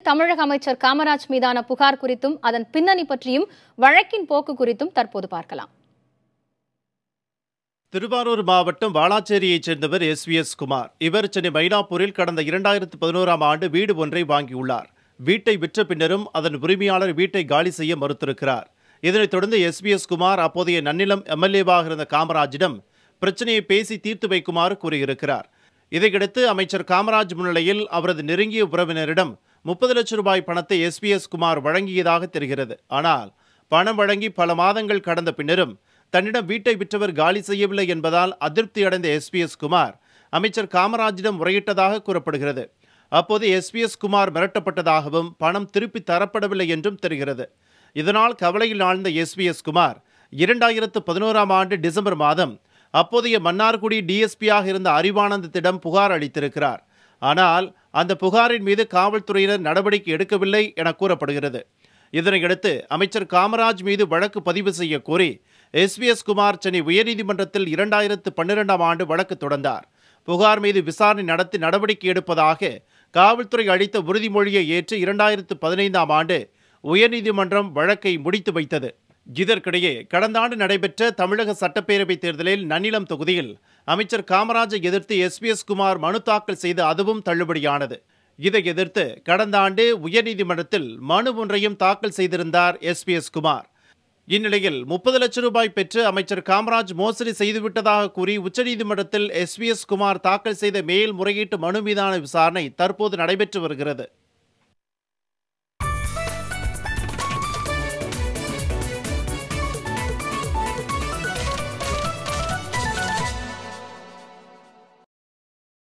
தமிழக அமைச்சர் காமராஜ் மீதான புகார் குறித்தும் அதன் பின்னணி பற்றியும் வழக்கின் போக்கு குறித்தும் தற்போது பார்க்கலாம். திருவாரூர் மாவட்டம் வாலாச்சேரியைச் சேர்ந்தவர் எஸ்விஎஸ் குமார். இவர் சென்னை மயிலாப்பூரில் கடந்த 2011ஆம் ஆண்டு வீடு ஒன்றை வாங்கியுள்ளார். வீட்டை விற்ற பின்னரும் அதன் உரிமையாளர் வீட்டை காலி செய்ய மறுத்திருக்கிறார். இதனைத் தொடர்ந்து எஸ்விஎஸ் குமார் அப்போதைய நன்னிலம் எம்எல்ஏவாக இருந்த காமராஜிடம் பிரச்சனையை பேசி தீர்த்து வைக்குமாறு கூறியிருக்கிறார். இதையடுத்து அமைச்சர் காமராஜ் முன்னிலையில் அவரது நெருங்கிய உறவினரிடம் 30 லட்சம் ரூபாய் பணத்தை எஸ்விஎஸ் குமார் வழங்கியதாக தெரிகிறது. ஆனால் பணம் வழங்கி பல மாதங்கள் கடந்த பின்னரும் தன்னிடம் வீட்டை விற்றவர் காலி செய்யவில்லை என்பதால் அதிருப்தி அடைந்த எஸ்விஎஸ் குமார் அமைச்சர் காமராஜிடம் முறையிட்டதாக கூறப்படுகிறது. அப்போது எஸ்விஎஸ் குமார் மிரட்டப்பட்டதாகவும் பணம் திருப்பி தரப்படவில்லை என்றும் தெரிகிறது. இதனால் கவலையில் ஆழ்ந்த எஸ்விஎஸ் குமார் 2011ஆம் ஆண்டு டிசம்பர் மாதம் அப்போதைய மன்னார்குடி டிஎஸ்பியாக இருந்த அறிவானந்தத்திடம் புகார் அளித்திருக்கிறார். ஆனால் அந்த புகாரின் மீது காவல்துறையினர் நடவடிக்கை எடுக்கவில்லை என கூறப்படுகிறது. இதனையடுத்து அமைச்சர் காமராஜ் மீது வழக்கு பதிவு செய்ய கோரி எஸ்விஎஸ் குமார் சென்னை உயர்நீதிமன்றத்தில் 2012ஆம் ஆண்டு வழக்கு தொடர்ந்தார். புகார் மீது விசாரணை நடத்தி நடவடிக்கை எடுப்பதாக காவல்துறை அளித்த உறுதிமொழியை ஏற்று 2015ஆம் ஆண்டு உயர்நீதிமன்றம் வழக்கை முடித்து வைத்தது. இதற்கிடையே கடந்த ஆண்டு நடைபெற்ற தமிழக சட்டப்பேரவைத் தேர்தலில் நன்னிலம் தொகுதியில் அமைச்சர் காமராஜை எதிர்த்து எஸ்விஎஸ் குமார் மனு தாக்கல் செய்து அதுவும் தள்ளுபடியானது. இதை எதிர்த்து கடந்த ஆண்டு உயர்நீதிமன்றத்தில் மனு ஒன்றையும் தாக்கல் செய்திருந்தார் எஸ்விஎஸ் குமார். இந்நிலையில் 30 லட்சம் ரூபாய் பெற்று அமைச்சர் காமராஜ் மோசடி செய்துவிட்டதாக கூறி உச்சநீதிமன்றத்தில் எஸ்விஎஸ் குமார் தாக்கல் செய்த மேல்முறையீட்டு மனு மீதான விசாரணை தற்போது நடைபெற்று வருகிறது.